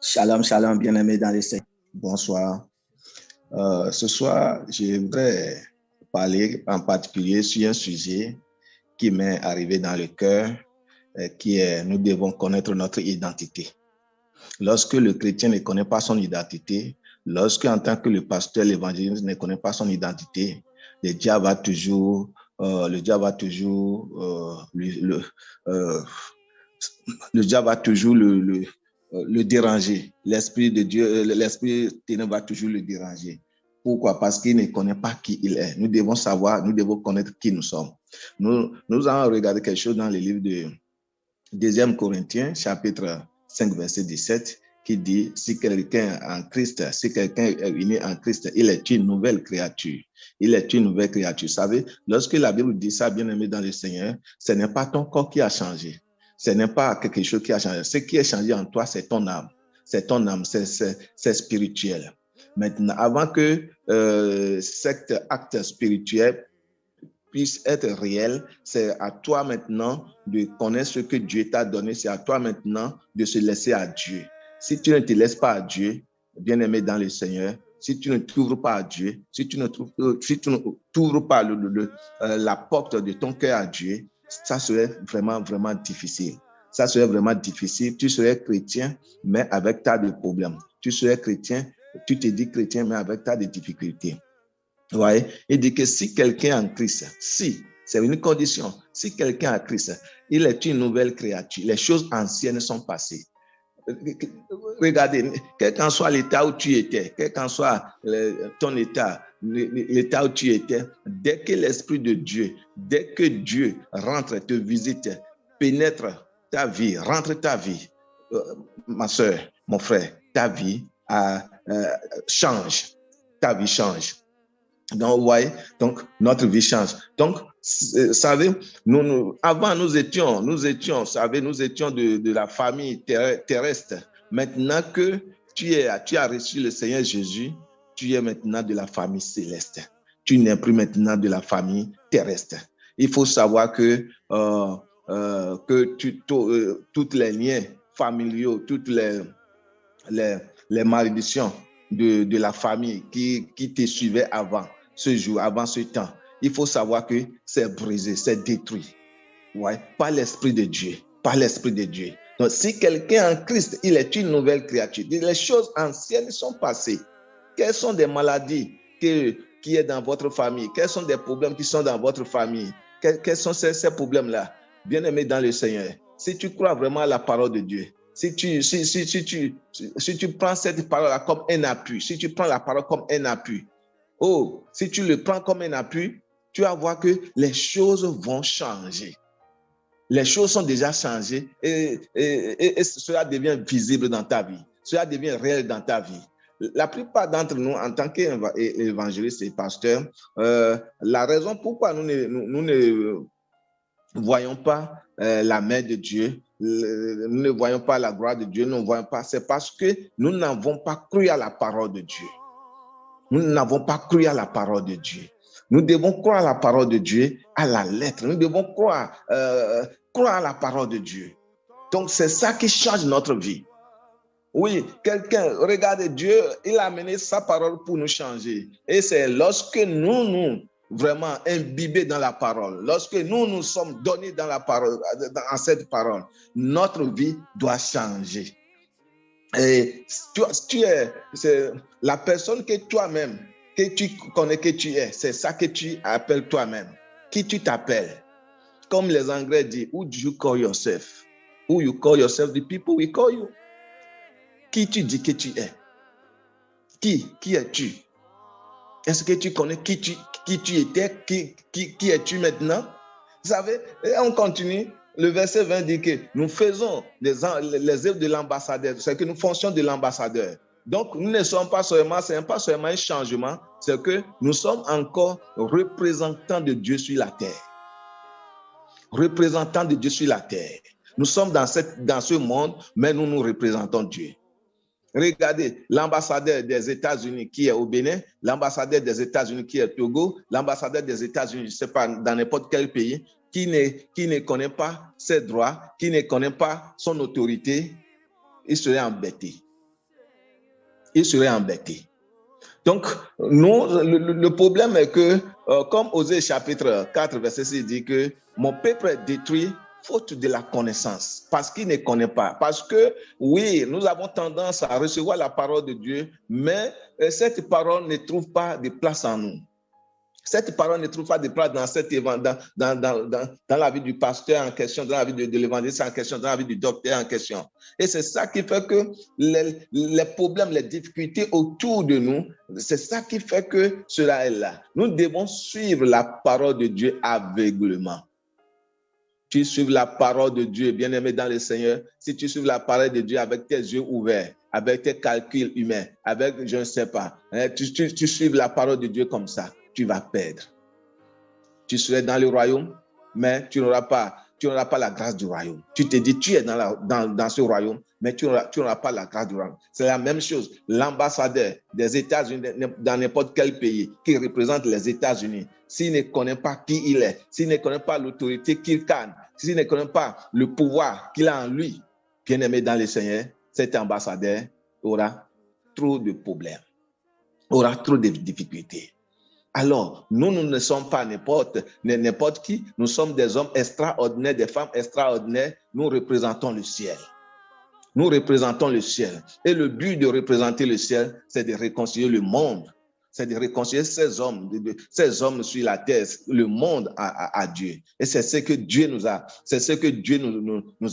Shalom, shalom, bien-aimés dans les Seigneur. Bonsoir. Ce soir, je voudrais parler en particulier sur un sujet qui m'est arrivé dans le cœur, qui est nous devons connaître notre identité. Lorsque le chrétien ne connaît pas son identité, lorsque en tant que le pasteur, l'évangéliste ne connaît pas son identité, le diable va toujours le déranger. L'Esprit de Dieu, l'Esprit ténèbre va toujours le déranger. Pourquoi? Parce qu'il ne connaît pas qui il est. Nous devons savoir, nous devons connaître qui nous sommes. Nous allons regarder quelque chose dans le livre de 2 Corinthiens, chapitre 5, verset 17, qui dit, si quelqu'un est en Christ, si quelqu'un est uni en Christ, il est une nouvelle créature. Il est une nouvelle créature. Vous savez, lorsque la Bible dit ça, bien-aimé dans le Seigneur, ce n'est pas ton corps qui a changé. Ce n'est pas quelque chose qui a changé. Ce qui est changé en toi, c'est ton âme. C'est ton âme, c'est spirituel. Maintenant, avant que cet acte spirituel puisse être réel, c'est à toi maintenant de connaître ce que Dieu t'a donné. C'est à toi maintenant de se laisser à Dieu. Si tu ne te laisses pas à Dieu, bien-aimé dans le Seigneur, si tu ne t'ouvres pas à Dieu, si tu ne t'ouvres pas la porte de ton cœur à Dieu, ça serait vraiment, vraiment difficile. Ça serait vraiment difficile. Tu serais chrétien, mais avec tas de problèmes. Tu serais chrétien, tu te dis chrétien, mais avec tas de difficultés. Ouais. Il dit que si quelqu'un est en Christ, si, c'est une condition, si quelqu'un est en Christ, il est une nouvelle créature. Les choses anciennes sont passées. Regardez, quel qu'en soit l'état où tu étais, quel qu'en soit ton état, l'état où tu étais, dès que l'Esprit de Dieu, dès que Dieu rentre, te visite, pénètre ta vie, rentre ta vie, ma soeur, mon frère, ta vie change. Ta vie change. Donc, ouais, donc notre vie change. Donc, vous savez, avant nous étions, savez, nous étions de la famille terrestre. Maintenant que tu as reçu le Seigneur Jésus, tu es maintenant de la famille céleste. Tu n'es plus maintenant de la famille terrestre. Il faut savoir que tous les liens familiaux, toutes les malédictions de la famille qui te suivait avant ce jour, avant ce temps, il faut savoir que c'est brisé, c'est détruit. Ouais, par l'Esprit de Dieu, par l'Esprit de Dieu. Donc, si quelqu'un en Christ, il est une nouvelle créature. Les choses anciennes sont passées. Quelles sont des maladies qui est dans votre famille? Quels sont des problèmes qui sont dans votre famille? Quels sont ces problèmes-là? Bien-aimé dans le Seigneur, si tu crois vraiment à la parole de Dieu, si tu prends cette parole comme un appui, si tu prends la parole comme un appui, si tu le prends comme un appui, tu vas voir que les choses vont changer. Les choses sont déjà changées et cela devient visible dans ta vie. Cela devient réel dans ta vie. La plupart d'entre nous, en tant qu'évangélistes et pasteurs, la raison pourquoi nous ne voyons pas la main de Dieu, nous ne voyons pas la gloire de Dieu, nous ne voyons pas, c'est parce que nous n'avons pas cru à la parole de Dieu. Nous n'avons pas cru à la parole de Dieu. Nous devons croire à la parole de Dieu à la lettre. Nous devons croire à la parole de Dieu. Donc, c'est ça qui change notre vie. Oui, regardez, Dieu, il a amené sa parole pour nous changer. Et c'est lorsque nous vraiment imbibés dans la parole, lorsque nous sommes donnés dans la parole, dans cette parole, notre vie doit changer. Et c'est la personne que toi-même, que tu connais que tu es, c'est ça que tu appelles toi-même. Qui tu t'appelles? Comme les Anglais disent, who do you call yourself? Who you call yourself, the people will call you. Qui tu dis que tu es? Qui es-tu? Est-ce que tu connais qui tu étais? Qui es-tu maintenant? Vous savez, et on continue. Le verset 20 dit que nous faisons les œuvres de l'ambassadeur, c'est que nous fonctionnons de l'ambassadeur. Donc, nous ne sommes pas seulement, ce n'est pas seulement un changement, c'est que nous sommes encore représentants de Dieu sur la terre. Représentants de Dieu sur la terre. Nous sommes dans ce monde, mais nous représentons Dieu. Regardez, l'ambassadeur des États-Unis qui est au Bénin, l'ambassadeur des États-Unis qui est au Togo, l'ambassadeur des États-Unis, je ne sais pas, dans n'importe quel pays, qui ne connaît pas ses droits, qui ne connaît pas son autorité, il serait embêté. il serait embêté. Donc, nous, le problème est que, comme Osée chapitre 4, verset 6 dit que mon peuple est détruit faute de la connaissance, parce qu'il ne connaît pas. Parce que, oui, nous avons tendance à recevoir la parole de Dieu, mais cette parole ne trouve pas de place en nous. Cette parole ne trouve pas de place dans la vie du pasteur en question, dans la vie de l'évangéliste en question, dans la vie du docteur en question. Et c'est ça qui fait que les problèmes, les difficultés autour de nous, c'est ça qui fait que cela est là. Nous devons suivre la parole de Dieu aveuglément. Tu suives la parole de Dieu, bien-aimé dans le Seigneur. Si tu suives la parole de Dieu avec tes yeux ouverts, avec tes calculs humains, avec je ne sais pas, tu suives la parole de Dieu comme ça, tu vas perdre. Tu serais dans le royaume, mais tu n'auras pas la grâce du royaume. Tu te dis, tu es dans ce royaume, mais tu n'auras pas la grâce du royaume. C'est la même chose. L'ambassadeur des États-Unis dans n'importe quel pays qui représente les États-Unis, s'il ne connaît pas qui il est, s'il ne connaît pas l'autorité qu'il canne, s'il ne connaît pas le pouvoir qu'il a en lui, bien-aimé dans le Seigneur, cet ambassadeur aura trop de problèmes, aura trop de difficultés. Alors, nous ne sommes pas n'importe qui, nous sommes des hommes extraordinaires, des femmes extraordinaires, nous représentons le ciel. Nous représentons le ciel. Et le but de représenter le ciel, c'est de réconcilier le monde. C'est de réconcilier ces hommes sur la terre, le monde à Dieu. Et c'est ce que Dieu nous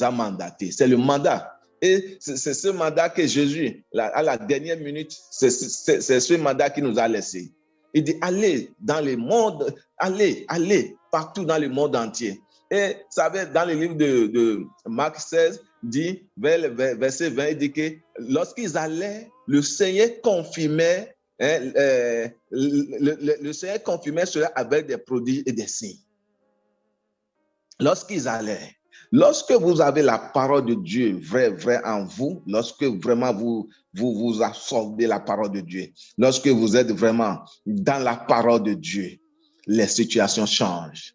a mandaté. C'est le mandat. Et c'est ce mandat que Jésus, à la dernière minute, c'est ce mandat qu'il nous a laissé. Il dit, allez dans le monde, allez partout dans le monde entier. Et vous savez, dans le livre de Marc 16, dit, vers verset 20, il dit que lorsqu'ils allaient, le Seigneur confirmait, le Seigneur confirmait cela avec des prodiges et des signes. Lorsqu'ils allaient, lorsque vous avez la parole de Dieu vrai en vous, lorsque vraiment vous absorbez la parole de Dieu, lorsque vous êtes vraiment dans la parole de Dieu, les situations changent.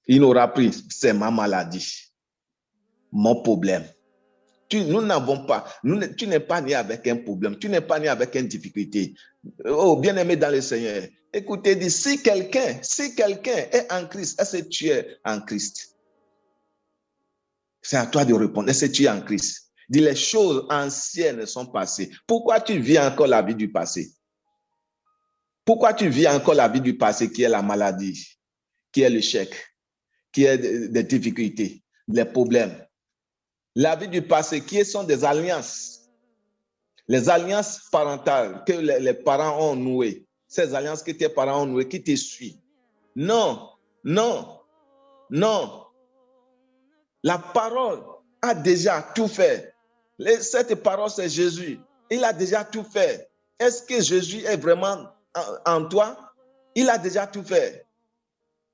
Il n'aura plus, c'est ma maladie, mon problème. Nous n'avons pas, tu n'es pas né avec un problème, tu n'es pas né avec une difficulté. Oh, bien-aimé dans le Seigneur, écoutez, dit, si quelqu'un est en Christ, est-ce que tu es en Christ? C'est à toi de répondre, est-ce que tu es en Christ? Dis, les choses anciennes sont passées. Pourquoi tu vis encore la vie du passé? Pourquoi tu vis encore la vie du passé qui est la maladie, qui est l'échec, qui est des difficultés, les problèmes? La vie du passé, qui sont des alliances. Les alliances parentales que les parents ont nouées. Ces alliances que tes parents ont nouées, qui te suivent. Non. La parole a déjà tout fait. Cette parole, c'est Jésus. Il a déjà tout fait. Est-ce que Jésus est vraiment en toi? Il a déjà tout fait.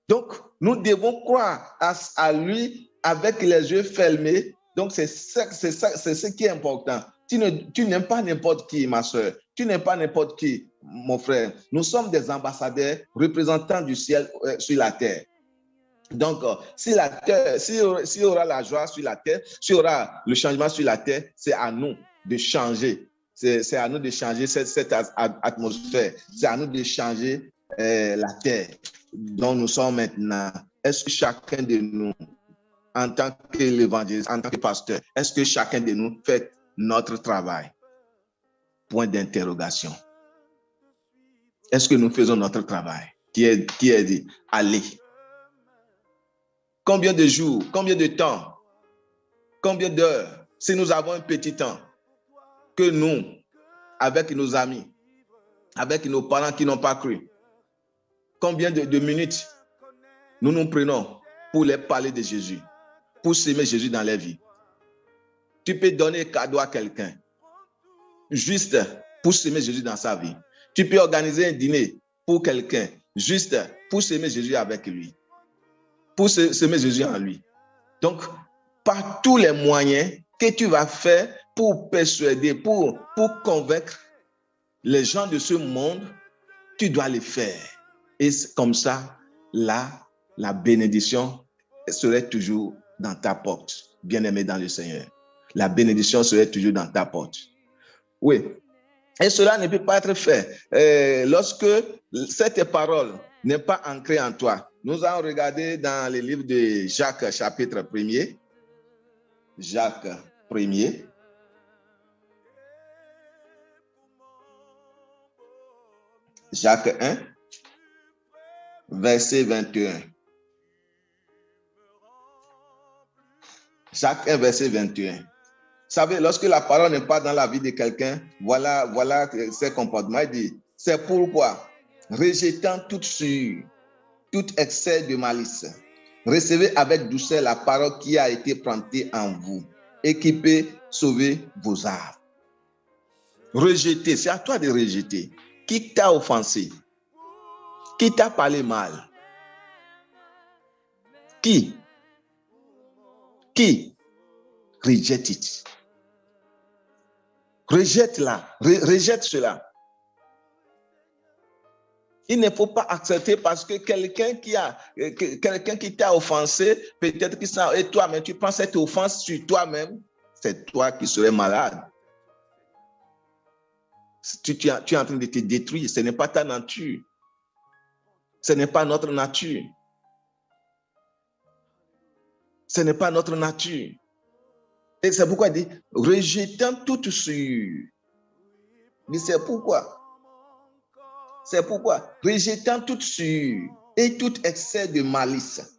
Donc, nous devons croire à lui avec les yeux fermés. Donc, c'est ce qui est important. Tu n'aimes pas n'importe qui, ma soeur. Tu n'aimes pas n'importe qui, mon frère. Nous sommes des ambassadeurs représentants du ciel sur la terre. Donc, s'il y aura la joie sur la terre, s'il y aura le changement sur la terre, c'est à nous de changer. C'est à nous de changer cette atmosphère. C'est à nous de changer la terre dont nous sommes maintenant. Est-ce que chacun de nous, en tant que l'évangéliste, en tant que pasteur, est-ce que chacun de nous fait notre travail? Point d'interrogation. Est-ce que nous faisons notre travail? Qui est dit, allez. Combien de jours, combien de temps, combien d'heures, si nous avons un petit temps, que nous, avec nos amis, avec nos parents qui n'ont pas cru, combien de minutes nous prenons pour leur parler de Jésus, pour s'aimer Jésus dans leur vie? Tu peux donner un cadeau à quelqu'un, juste pour s'aimer Jésus dans sa vie. Tu peux organiser un dîner pour quelqu'un, juste pour s'aimer Jésus avec lui, pour s'aimer Jésus en lui. Donc, par tous les moyens que tu vas faire pour persuader, pour convaincre les gens de ce monde, tu dois les faire. Et comme ça, là, la bénédiction serait toujours dans ta porte, bien-aimé dans le Seigneur. La bénédiction serait toujours dans ta porte. Oui, Et cela ne peut pas être fait lorsque cette parole n'est pas ancrée en toi. Nous allons regarder dans le livre de Jacques, chapitre 1er. Jacques 1er. Jacques 1, verset 21. Jacques 1, verset 21. Vous savez, lorsque la parole n'est pas dans la vie de quelqu'un, voilà ses comportements. Il dit, c'est pourquoi, rejetant toute souillure, tout excès de malice, recevez avec douceur la parole qui a été plantée en vous et qui peut sauver vos âmes. Rejeter, c'est à toi de rejeter. Qui t'a offensé? Qui t'a parlé mal? Qui? Reject it. Rejette-la. Rejette cela. Il ne faut pas accepter parce que quelqu'un qui t'a offensé, peut-être que ça, et toi-même, tu prends cette offense sur toi-même, c'est toi qui serais malade. Tu es en train de te détruire. Ce n'est pas ta nature. Ce n'est pas notre nature. Ce n'est pas notre nature. Et c'est pourquoi il dit, rejetant toute souillure. Mais c'est pourquoi. C'est pourquoi, rejetant toute souillure et tout excès de malice,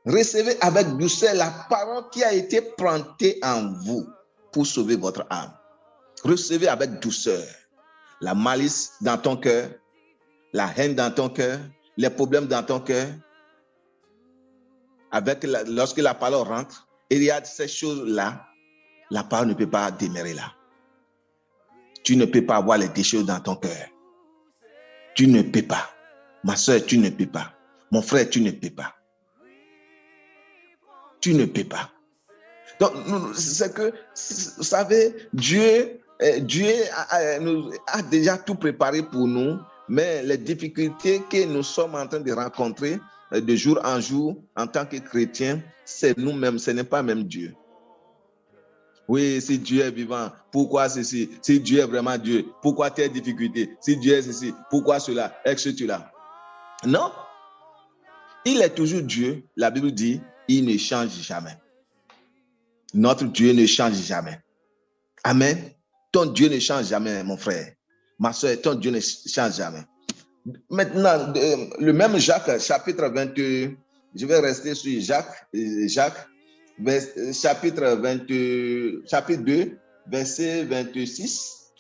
recevez avec douceur la parole qui a été plantée en vous pour sauver votre âme. Recevez avec douceur la malice dans ton cœur, la haine dans ton cœur, les problèmes dans ton cœur. Lorsque la parole rentre, il y a ces choses-là, la parole ne peut pas demeurer là. Tu ne peux pas avoir les déchets dans ton cœur. Tu ne peux pas. Ma soeur, tu ne peux pas. Mon frère, tu ne peux pas. Tu ne peux pas. Donc, c'est que, vous savez, Dieu a déjà tout préparé pour nous, mais les difficultés que nous sommes en train de rencontrer de jour en jour en tant que chrétiens, c'est nous-mêmes, ce n'est pas même Dieu. Oui, si Dieu est vivant, pourquoi ceci? Si Dieu est vraiment Dieu, pourquoi telle difficulté? Si Dieu est ceci, pourquoi cela? Etc. Non. Il est toujours Dieu. La Bible dit, il ne change jamais. Notre Dieu ne change jamais. Amen. Ton Dieu ne change jamais, mon frère. Ma soeur, ton Dieu ne change jamais. Maintenant, le même Jacques, chapitre 22, je vais rester sur Jacques, chapitre 2, verset 26.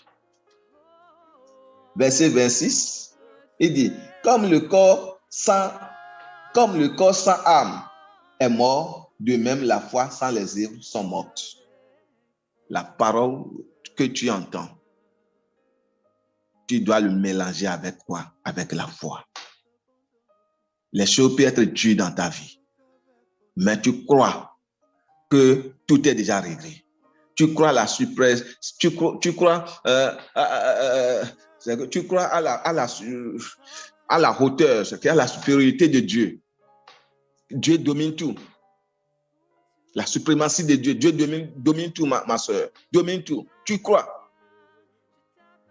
Verset 26, il dit, comme le corps sans âme est mort, de même la foi sans les œuvres sont mortes. La parole que tu entends, tu dois le mélanger avec quoi? Avec la foi. Les choses peuvent être dures dans ta vie, mais tu crois que tout est déjà réglé. Tu crois la surprise, tu crois à la hauteur, c'est-à-dire à la supériorité de Dieu. Dieu domine tout. La suprématie de Dieu. Dieu domine tout, ma soeur. Domine tout. Tu crois.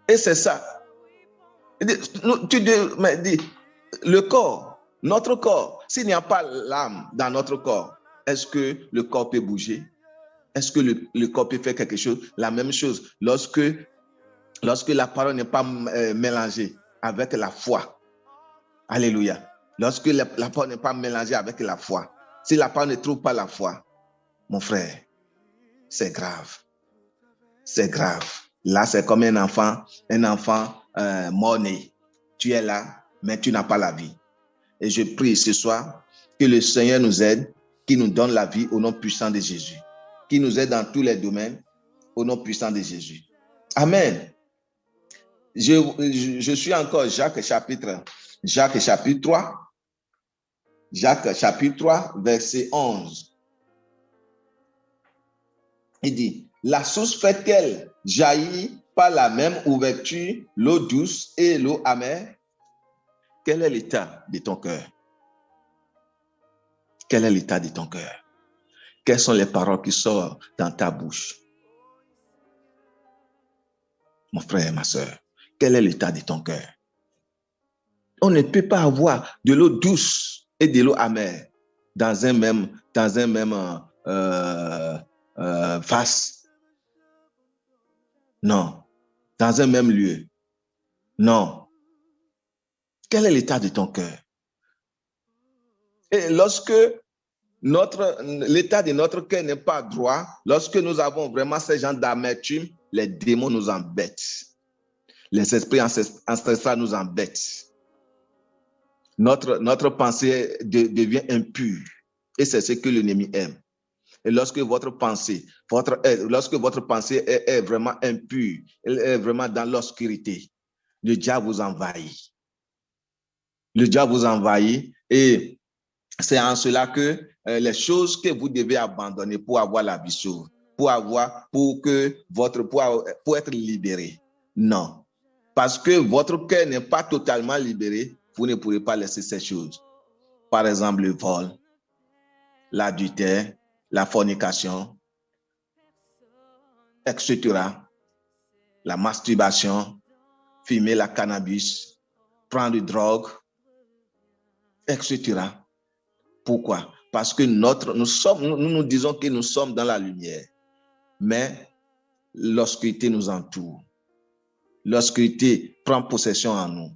Et c'est ça. Tu dis, le corps, notre corps, s'il n'y a pas l'âme dans notre corps, est-ce que le corps peut bouger? Est-ce que le corps peut faire quelque chose? La même chose, lorsque la parole n'est pas mélangée avec la foi. Alléluia. Lorsque la parole n'est pas mélangée avec la foi. Si la parole ne trouve pas la foi, mon frère, c'est grave. C'est grave. Là, c'est comme un enfant mort-né. Tu es là, mais tu n'as pas la vie. Et je prie ce soir que le Seigneur nous aide, qu'il nous donne la vie au nom puissant de Jésus. Qu'il nous aide dans tous les domaines au nom puissant de Jésus. Amen. Je suis encore Jacques chapitre 3. Jacques chapitre 3, verset 11. Il dit, la source fait-elle jaillir par la même ouverture l'eau douce et l'eau amère? Quel est l'état de ton cœur? Quel est l'état de ton cœur? Quelles sont les paroles qui sortent dans ta bouche? mon frère et ma soeur, quel est l'état de ton cœur? On ne peut pas avoir de l'eau douce et de l'eau amère dans un même vase. Non. Dans un même lieu. Non. Quel est l'état de ton cœur? Et lorsque l'état de notre cœur n'est pas droit, lorsque nous avons vraiment ces gens d'amertume, les démons nous embêtent. Les esprits ancestrales nous embêtent. Notre pensée devient impure. Et c'est ce que l'ennemi aime. Et lorsque votre pensée est vraiment impure, elle est vraiment dans l'obscurité, le diable vous envahit. Le diable vous envahit et c'est en cela que les choses que vous devez abandonner pour avoir la vie sauve, pour être libéré. Non. Parce que votre cœur n'est pas totalement libéré, vous ne pourrez pas laisser ces choses. Par exemple, le vol, l'adultère, la fornication, etc. La masturbation, fumer la cannabis, prendre de drogue, etc. Pourquoi? Parce que nous disons que nous sommes dans la lumière, mais l'obscurité nous entoure. L'obscurité prend possession en nous.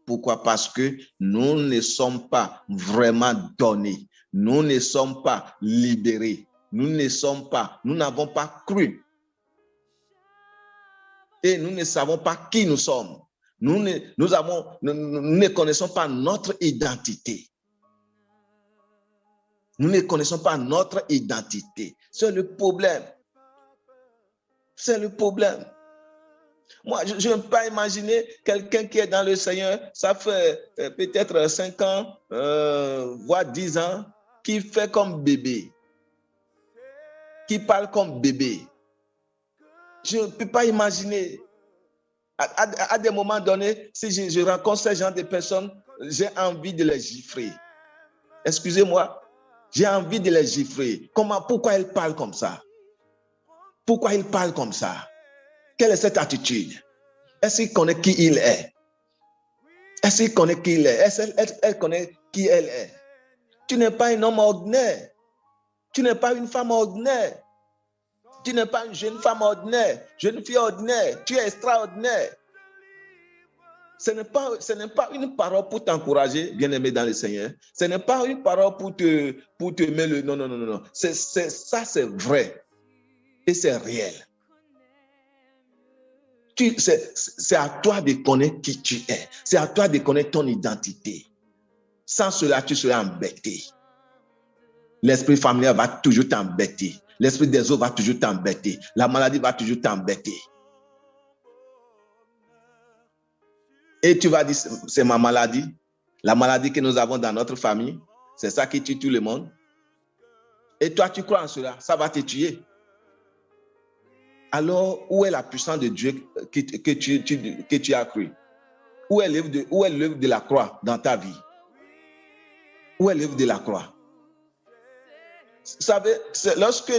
Pourquoi? Parce que nous ne sommes pas vraiment donnés. Nous ne sommes pas libérés. Nous n'avons pas cru. Et nous ne savons pas qui nous sommes. Nous ne connaissons pas notre identité. Nous ne connaissons pas notre identité. C'est le problème. C'est le problème. Moi, je ne peux pas imaginer quelqu'un qui est dans le Seigneur, ça fait peut-être 5 ans, voire 10 ans, qui fait comme bébé, qui parle comme bébé. Je ne peux pas imaginer. À des moments donnés, si je rencontre ce genre de personnes, j'ai envie de les gifler. Excusez-moi, j'ai envie de les gifler. Pourquoi ils parlent comme ça? Pourquoi ils parlent comme ça? Quelle est cette attitude? Est-ce qu'il connaît qui il est? Est-ce qu'il connaît qui il est? Est-ce qu'elle connaît qui elle est? Tu n'es pas un homme ordinaire. Tu n'es pas une femme ordinaire. Tu n'es pas une jeune femme ordinaire, jeune fille ordinaire. Tu es extraordinaire. Ce n'est pas une parole pour t'encourager, bien-aimé dans le Seigneur. Ce n'est pas une parole pour te mettre le... Non. Ça, c'est vrai. Et c'est réel. C'est à toi de connaître qui tu es. C'est à toi de connaître ton identité. Sans cela, tu seras embêté. L'esprit familial va toujours t'embêter. L'esprit des autres va toujours t'embêter. La maladie va toujours t'embêter. Et tu vas dire, c'est ma maladie. La maladie que nous avons dans notre famille, c'est ça qui tue tout le monde. Et toi, tu crois en cela, ça va te tuer. Alors, où est la puissance de Dieu que tu as cru? Où est l'œuvre de la croix dans ta vie? Où est l'œuvre de la croix? Vous savez, lorsque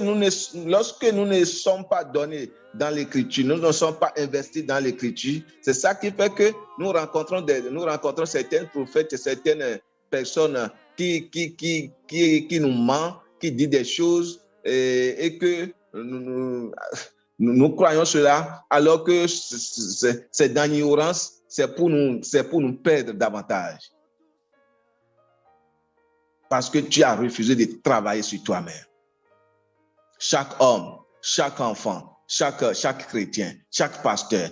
nous ne sommes pas donnés dans l'écriture, nous ne sommes pas investis dans l'écriture, c'est ça qui fait que nous rencontrons certains prophètes, certaines personnes qui nous mentent, qui disent des choses et que nous croyons cela, alors que c'est dans l'ignorance, c'est pour nous perdre davantage. Parce que tu as refusé de travailler sur toi-même. Chaque homme, chaque enfant, chaque chrétien, chaque pasteur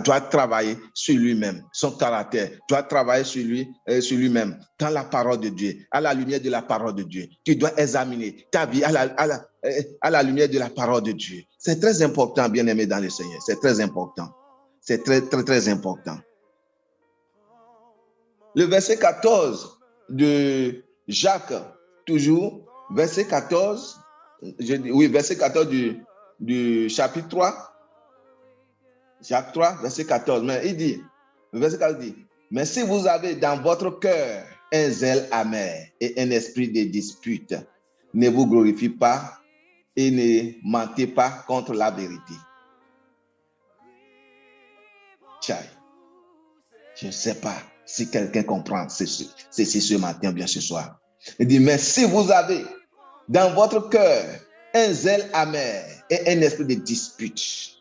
doit travailler sur lui-même, son caractère, doit travailler sur lui-même, dans la parole de Dieu, à la lumière de la parole de Dieu. Tu dois examiner ta vie à la lumière de la parole de Dieu. C'est très important, bien-aimé dans le Seigneur. C'est très important. C'est très, très, très important. Le verset 14 de Jacques, toujours, verset 14, verset 14 du chapitre 3, Jacques 3, verset 14, mais il dit, verset 14 dit, mais si vous avez dans votre cœur un zèle amer et un esprit de dispute, ne vous glorifiez pas et ne mentez pas contre la vérité. Tiens, je ne sais pas si quelqu'un comprend ceci ce matin ou bien ce soir. Il dit, mais si vous avez dans votre cœur un zèle amer et un esprit de dispute,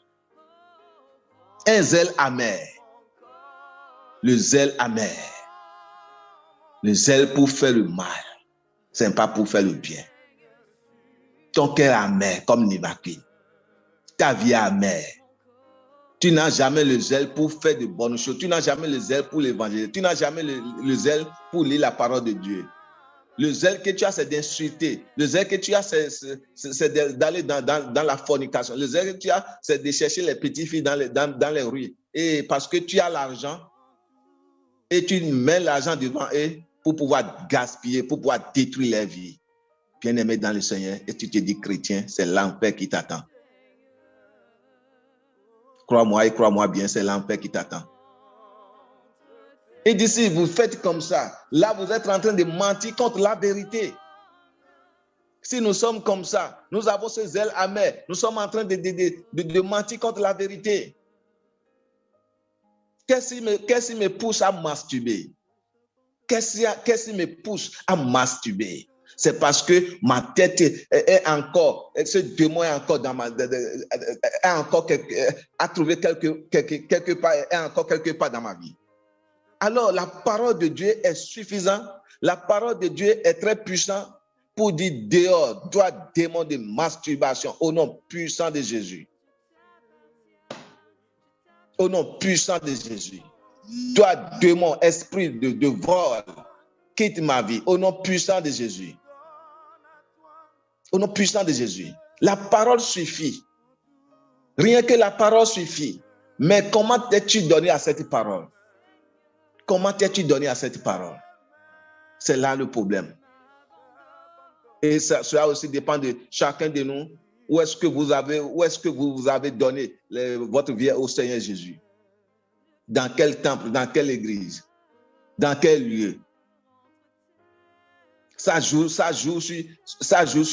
un zèle amer, le zèle amer, le zèle pour faire le mal, ce n'est pas pour faire le bien. Ton cœur est amer comme Nivaquine, ta vie est amère. Tu n'as jamais le zèle pour faire de bonnes choses. Tu n'as jamais le zèle pour l'évangile. Tu n'as jamais le zèle pour lire la parole de Dieu. Le zèle que tu as, c'est d'insulter. Le zèle que tu as, c'est d'aller dans la fornication. Le zèle que tu as, c'est de chercher les petites filles dans les rues. Et parce que tu as l'argent, et tu mets l'argent devant eux pour pouvoir gaspiller, pour pouvoir détruire leur vie. Bien-aimé dans le Seigneur, et tu te dis chrétien, c'est l'enfer qui t'attend. Crois-moi et crois-moi bien, c'est l'enfer qui t'attend. Et d'ici, vous faites comme ça. Là, vous êtes en train de mentir contre la vérité. Si nous sommes comme ça, nous avons ce zèle amer. Nous sommes en train de mentir contre la vérité. Qu'est-ce qui me pousse à masturber? Qu'est-ce qui me pousse à masturber? C'est parce que ma tête est encore, ce démon est encore dans ma, est encore a trouvé quelque part, est encore quelque part dans ma vie. Alors la parole de Dieu est suffisante. La parole de Dieu est très puissante pour dire dehors, toi démon de masturbation, au nom puissant de Jésus. Au nom puissant de Jésus. Toi démon, esprit de vol, quitte ma vie, au nom puissant de Jésus. Au nom puissant de Jésus. La parole suffit. Rien que la parole suffit. Mais comment t'es-tu donné à cette parole? Comment t'es-tu donné à cette parole? C'est là le problème. Et cela aussi dépend de chacun de nous. Où est-ce que vous avez donné votre vie au Seigneur Jésus? Dans quel temple? Dans quelle église? Dans quel lieu? Ça joue sur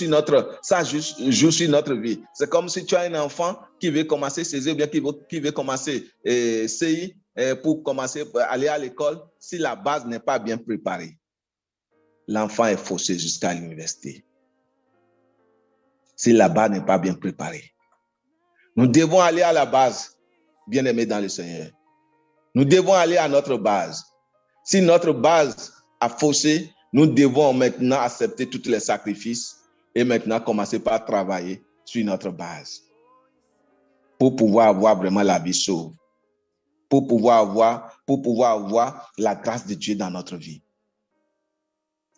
notre vie. C'est comme si tu as un enfant qui veut commencer CESE ou bien qui veut commencer CI pour commencer à aller à l'école. Si la base n'est pas bien préparée, l'enfant est faussé jusqu'à l'université. Si la base n'est pas bien préparée. Nous devons aller à la base, bien-aimés dans le Seigneur. Nous devons aller à notre base. Si notre base a faussé, nous devons maintenant accepter tous les sacrifices et maintenant commencer par travailler sur notre base pour pouvoir avoir vraiment la vie sauve, pour pouvoir avoir la grâce de Dieu dans notre vie.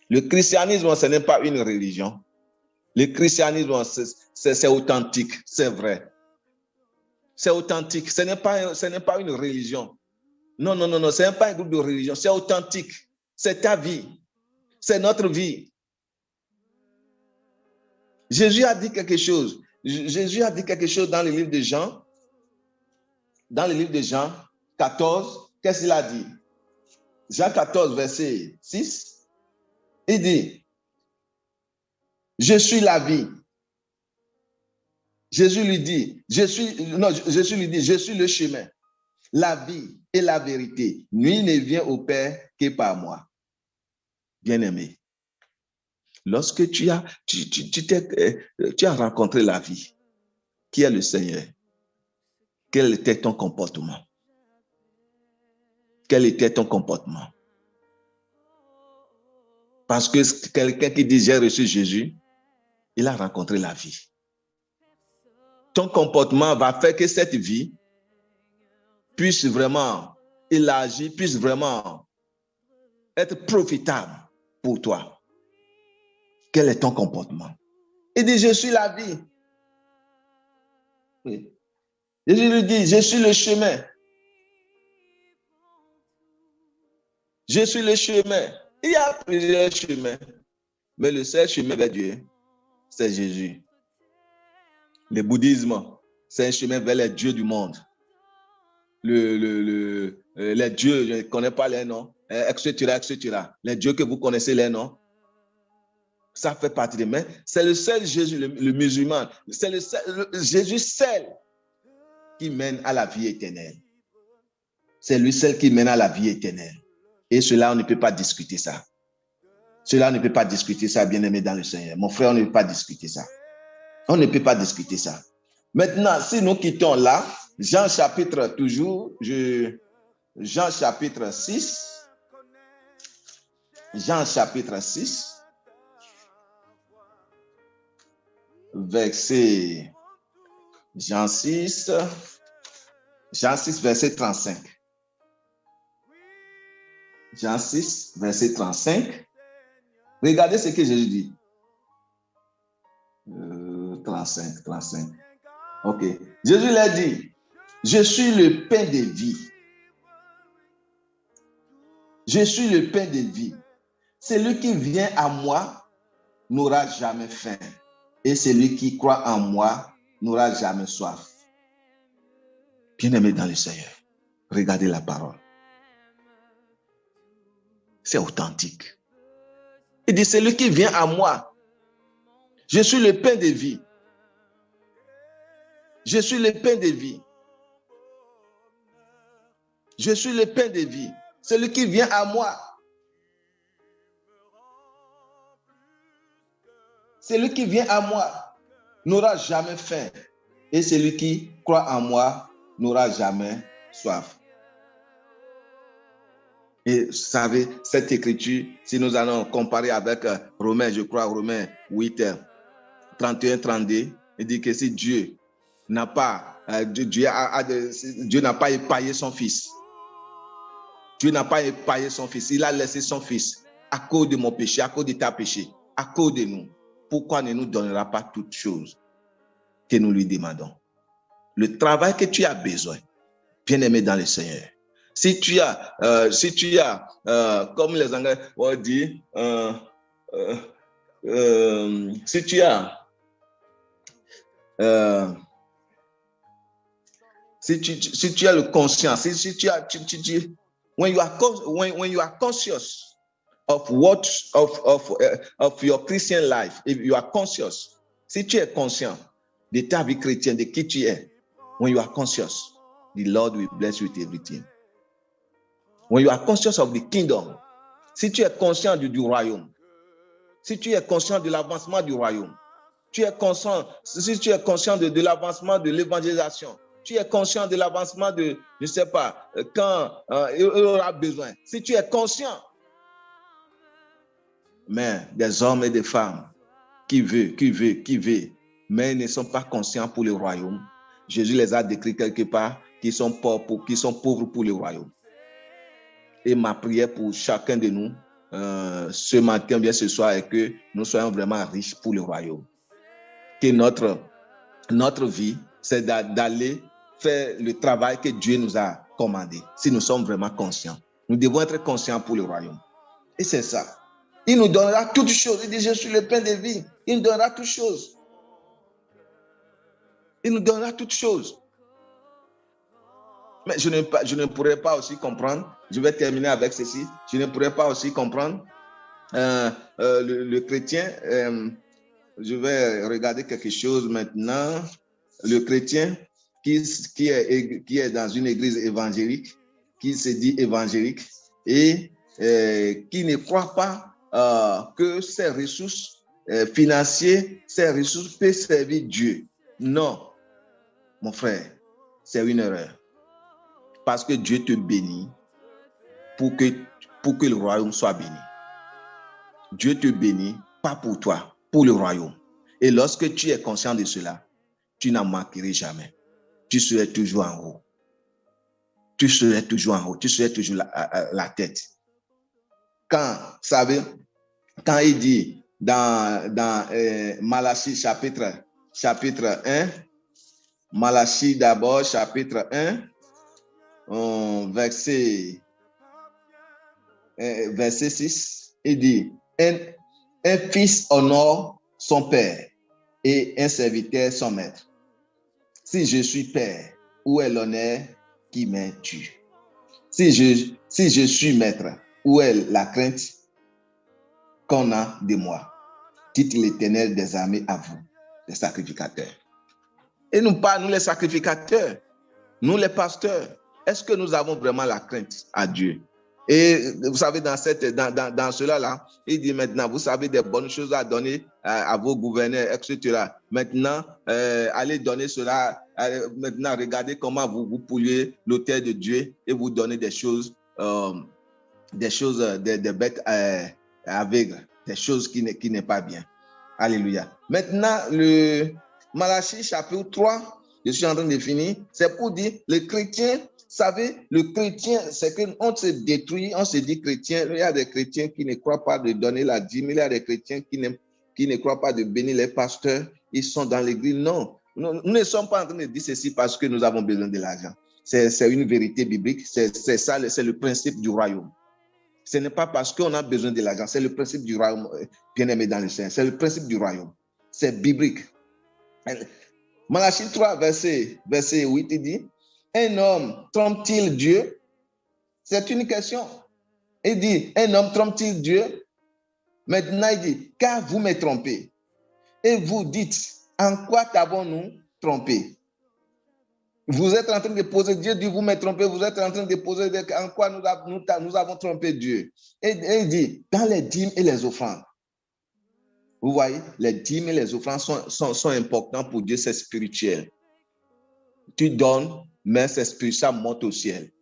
Le christianisme, ce n'est pas une religion. Le christianisme, c'est authentique, c'est vrai. C'est authentique, ce n'est pas une religion. Non, ce n'est pas un groupe de religion, c'est authentique, c'est ta vie. C'est notre vie. Jésus a dit quelque chose. Jésus a dit quelque chose dans le livre de Jean. Dans le livre de Jean 14, qu'est-ce qu'il a dit? Jean 14, verset 6. Il dit, je suis la vie. Jésus lui dit, je suis le chemin, la vie et la vérité. Nul ne vient au Père que par moi. Bien-aimé, lorsque tu as rencontré la vie, qui est le Seigneur, quel était ton comportement? Quel était ton comportement? Parce que quelqu'un qui dit j'ai reçu Jésus, il a rencontré la vie. Ton comportement va faire que cette vie puisse vraiment élargir, puisse vraiment être profitable pour toi. Quel est ton comportement? Il dit, je suis la vie. Oui. Jésus lui dit, je suis le chemin. Je suis le chemin. Il y a plusieurs chemins, mais le seul chemin vers Dieu, c'est Jésus. Le bouddhisme, c'est un chemin vers les dieux du monde. Les dieux, je ne connais pas les noms, etc. Les dieux que vous connaissez les noms, ça fait partie des mains. C'est le seul Jésus, le musulman. C'est le Jésus seul qui mène à la vie éternelle. C'est lui seul qui mène à la vie éternelle. Et cela, on ne peut pas discuter ça. Cela, on ne peut pas discuter ça, bien-aimé dans le Seigneur. Mon frère, on ne peut pas discuter ça. On ne peut pas discuter ça. Maintenant, si nous quittons là, Jean chapitre toujours, Jean chapitre 6, Jean chapitre 6, verset Jean 6, verset 35. Jean 6, verset 35. Regardez ce que Jésus dit. 35. Ok. Jésus l'a dit, je suis le pain de vie. Je suis le pain de vie. Celui qui vient à moi n'aura jamais faim. Et celui qui croit en moi n'aura jamais soif. Bien-aimé dans le Seigneur, regardez la parole. C'est authentique. Il dit, celui qui vient à moi, je suis le pain de vie. Je suis le pain de vie. Je suis le pain de vie. Celui qui vient à moi. Celui qui vient à moi n'aura jamais faim. Et celui qui croit en moi n'aura jamais soif. Et vous savez, cette écriture, si nous allons comparer avec Romains, je crois, Romains 8, 31, 32, il dit que si Dieu n'a pas, Dieu n'a pas épargné son fils. Dieu n'a pas épargné son fils. Il a laissé son fils à cause de mon péché, à cause de ta péché, à cause de nous. Pourquoi ne nous donnera pas toutes choses que nous lui demandons? Le travail que tu as besoin, bien-aimé dans le Seigneur. Si tu as, comme les Anglais ont dit, si tu as, si tu as le conscience, si tu as, when you are conscious of what of your Christian life, if you are conscious, si tu es conscient de ta vie chrétienne, de qui tu es, when you are conscious, the Lord will bless you with everything. When you are conscious of the kingdom, si tu es conscient du royaume, si tu es conscient de l'avancement du royaume, si tu es conscient de l'avancement de l'évangélisation, tu es conscient de l'avancement de, je ne sais pas, quand il aura besoin. Si tu es conscient, mais des hommes et des femmes qui veulent, mais ils ne sont pas conscients pour le royaume. Jésus les a décrits quelque part qui sont pauvres pour le royaume. Et ma prière pour chacun de nous ce matin, bien ce soir, est que nous soyons vraiment riches pour le royaume. Que notre vie, c'est d'aller faire le travail que Dieu nous a commandé. Si nous sommes vraiment conscients, nous devons être conscients pour le royaume. Et c'est ça. Il nous donnera toutes choses. Il dit, je suis le pain de vie. Il nous donnera toutes choses. Il nous donnera toutes choses. Mais je ne pourrais pas aussi comprendre, je vais terminer avec ceci, je ne pourrais pas aussi comprendre le chrétien, je vais regarder quelque chose maintenant, le chrétien qui est dans une église évangélique, qui se dit évangélique et qui ne croit pas que ses ressources financières, ses ressources peuvent servir Dieu. Non, mon frère, c'est une erreur. Parce que Dieu te bénit pour que le royaume soit béni. Dieu te bénit pas pour toi, pour le royaume. Et lorsque tu es conscient de cela, tu n'en manqueras jamais. Tu serais toujours en haut. Tu serais toujours en haut. Tu serais toujours la tête. Quand il dit dans Malachie chapitre 1, Malachie d'abord chapitre 1, verset 6, il dit, un fils honore son père et un serviteur son maître. Si je suis père, où est l'honneur qui m'a tué? Si je suis maître, où est la crainte qu'on a de moi? Dites l'Éternel des armées à vous, les sacrificateurs. Et nous les sacrificateurs, nous les pasteurs, Est-ce que nous avons vraiment la crainte à Dieu? Et vous savez, dans cela-là, il dit maintenant, vous savez des bonnes choses à donner à vos gouverneurs, etc. Maintenant, allez donner cela. Maintenant, regardez comment vous pouliez l'autel de Dieu et vous donnez des choses, des bêtes aveugles, des choses qui n'est pas bien. Alléluia. Maintenant, le Malachie chapitre 3, je suis en train de finir, c'est pour dire, le chrétien, vous savez, le chrétien, c'est qu'on se détruit, on se dit chrétien, il y a des chrétiens qui ne croient pas de donner la dîme, il y a des chrétiens qui ne croient pas de bénir les pasteurs, ils sont dans l'église. Non, nous ne sommes pas en train de dire ceci parce que nous avons besoin de l'argent. C'est une vérité biblique, c'est ça, c'est le principe du royaume. Ce n'est pas parce qu'on a besoin de l'argent, c'est le principe du royaume, bien-aimé dans le Seigneur, c'est le principe du royaume, c'est biblique. Malachie 3, verset 8, il dit, un homme trompe-t-il Dieu? C'est une question. Il dit, un homme trompe-t-il Dieu? Maintenant, il dit, car vous me trompez. Et vous dites, en quoi t'avons-nous trompé? Vous êtes en train de poser, Dieu dit, vous me trompez, vous êtes en train de poser, en quoi nous avons trompé Dieu? Et il dit, dans les dîmes et les offrandes. Vous voyez, les dîmes et les offrandes sont importants pour Dieu, c'est spirituel. Tu donnes, mais c'est spirituel, ça monte au ciel.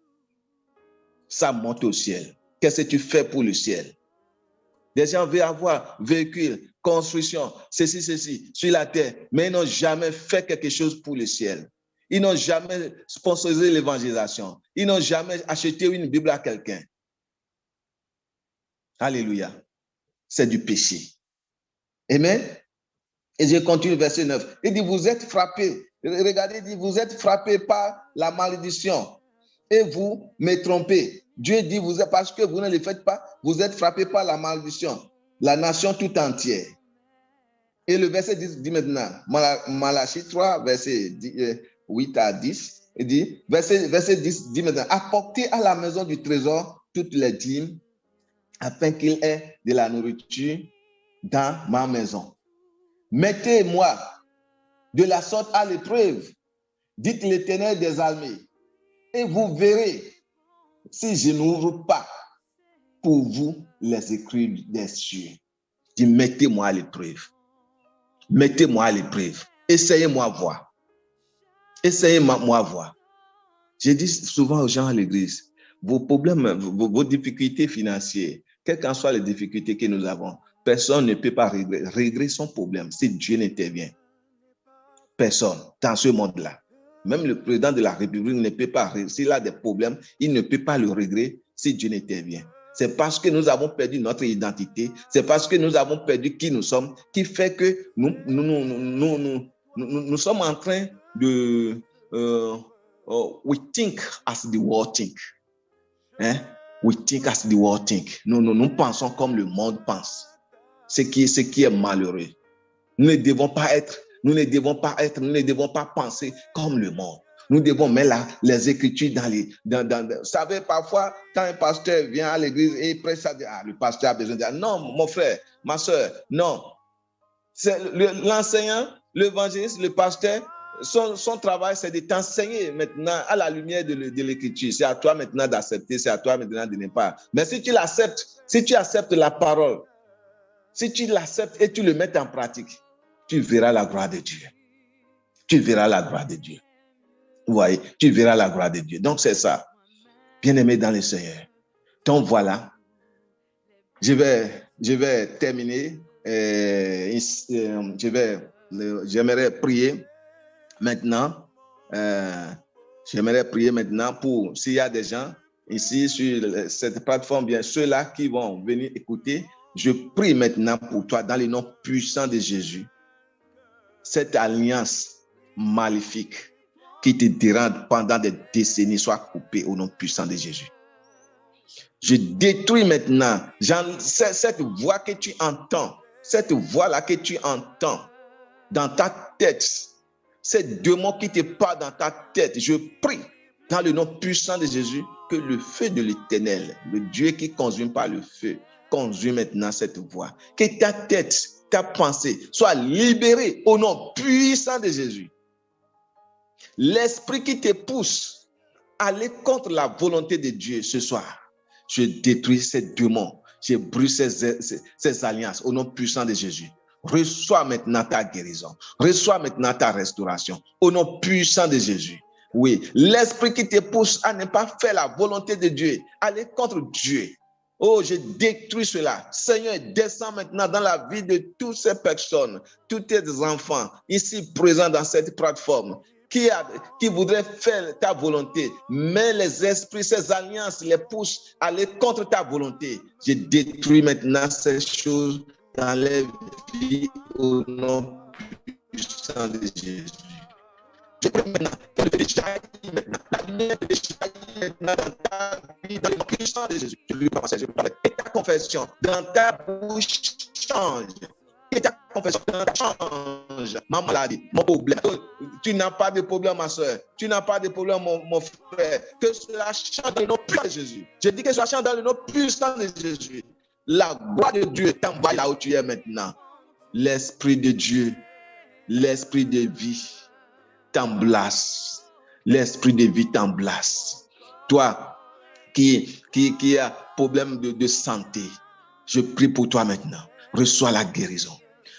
Ça monte au ciel. Qu'est-ce que tu fais pour le ciel? Des gens veulent avoir véhicule, construction, ceci, sur la terre, mais ils n'ont jamais fait quelque chose pour le ciel. Ils n'ont jamais sponsorisé l'évangélisation. Ils n'ont jamais acheté une Bible à quelqu'un. Alléluia. C'est du péché. Amen. Et je continue verset 9. Il dit, vous êtes frappés. Regardez, il dit, vous êtes frappés par la malédiction et vous me trompez. Dieu dit, parce que vous ne le faites pas, vous êtes frappés par la malédiction. La nation tout entière. Et le verset 10 dit maintenant, Malachie 3, verset 8 à 10, il dit, verset 10 dit maintenant, apportez à la maison du trésor toutes les dîmes, afin qu'il y ait de la nourriture dans ma maison. Mettez-moi de la sorte à l'épreuve, dites l'Éternel des armées, et vous verrez si je n'ouvre pas pour vous les écrits des cieux. Dis, mettez-moi à l'épreuve. Mettez-moi à l'épreuve. Essayez-moi voir. Essayez-moi voir. Je dis souvent aux gens à l'église, vos problèmes, vos difficultés financières, quelles qu'en soient les difficultés que nous avons, personne ne peut pas régler son problème si Dieu n'intervient. Personne dans ce monde-là. Même le président de la République ne peut pas, s'il a des problèmes, il ne peut pas le régler si Dieu n'intervient. C'est parce que nous avons perdu notre identité, c'est parce que nous avons perdu qui nous sommes, qui fait que nous sommes en train de... we think as the world think. We think as the world think. Nous pensons comme le monde pense. Ce qui est malheureux. Nous ne devons pas penser comme le monde. Nous devons mettre les Écritures vous savez, parfois, quand un pasteur vient à l'église et il prêche ça, le pasteur a besoin de dire, non, mon frère, ma soeur, non. C'est l'enseignant, l'évangéliste, le pasteur, son travail, c'est de t'enseigner maintenant à la lumière de l'Écriture. C'est à toi maintenant d'accepter, c'est à toi maintenant de ne pas. Mais si tu acceptes la parole, si tu l'acceptes et tu le mets en pratique, tu verras la gloire de Dieu. Tu verras la gloire de Dieu. Vous voyez, tu verras la gloire de Dieu. Donc, c'est ça. Bien-aimé dans le Seigneur. Donc, voilà. Je vais terminer. J'aimerais prier maintenant. J'aimerais prier maintenant pour, s'il y a des gens ici sur cette plateforme, bien ceux-là qui vont venir écouter, je prie maintenant pour toi dans le nom puissant de Jésus. Cette alliance maléfique qui te dérange pendant des décennies soit coupée au nom puissant de Jésus. Je détruis maintenant cette voix que tu entends, cette voix-là que tu entends dans ta tête, ces démons qui te parlent dans ta tête. Je prie dans le nom puissant de Jésus que le feu de l'Éternel, le Dieu qui conduit par le feu, conduit maintenant cette voix. Que ta tête, ta pensée soit libérée au nom puissant de Jésus. L'esprit qui te pousse aller contre la volonté de Dieu ce soir. Je détruis ces démons. Je brûle ces alliances au nom puissant de Jésus. Reçois maintenant ta guérison. Reçois maintenant ta restauration au nom puissant de Jésus. Oui, l'esprit qui te pousse à ne pas faire la volonté de Dieu, aller contre Dieu. Oh, je détruis cela. Seigneur, descends maintenant dans la vie de toutes ces personnes, tous tes enfants ici présents dans cette plateforme qui voudraient faire ta volonté, mais les esprits, ces alliances les poussent à aller contre ta volonté. Je détruis maintenant ces choses dans les vies au nom puissant de Jésus. Je prie maintenant que le jaillit maintenant, la lumière de jaillit maintenant dans ta vie, dans le nom puissant de Jésus. Je lui parle, je lui parle. Et ta confession dans ta bouche change. Et ta confession dans ta change. Ma maladie, mon problème. Tu n'as pas de problème, ma soeur. Tu n'as pas de problème, mon frère. Que cela change dans le nom puissant de Jésus. Je dis que cela change dans le nom puissant de Jésus. La gloire de Dieu t'envoie là où tu es maintenant. L'Esprit de Dieu, l'Esprit de vie t'emblasse. L'Esprit de vie t'emblasse. Toi qui a problème de santé, je prie pour toi maintenant. Reçois la guérison.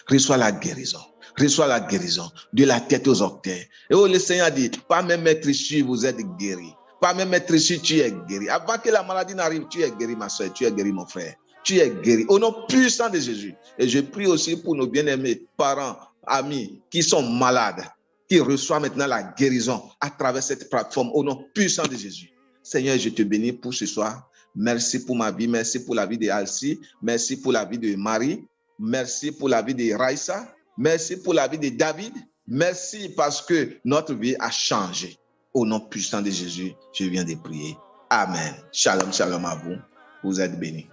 Reçois la guérison. Reçois la guérison de la tête aux orteils. Et oh, le Seigneur dit, pas même être ici, vous êtes guéri. Pas même être ici, tu es guéri. Avant que la maladie n'arrive, tu es guéri, ma soeur. Tu es guéri, mon frère. Tu es guéri. Au nom puissant de Jésus. Et je prie aussi pour nos bien-aimés parents, amis qui sont malades, qui reçoivent maintenant la guérison à travers cette plateforme. Au nom puissant de Jésus. Seigneur, je te bénis pour ce soir. Merci pour ma vie. Merci pour la vie de Alcy. Merci pour la vie de Marie. Merci pour la vie de Raissa. Merci pour la vie de David. Merci parce que notre vie a changé. Au nom puissant de Jésus, je viens de prier. Amen. Shalom, shalom à vous. Vous êtes bénis.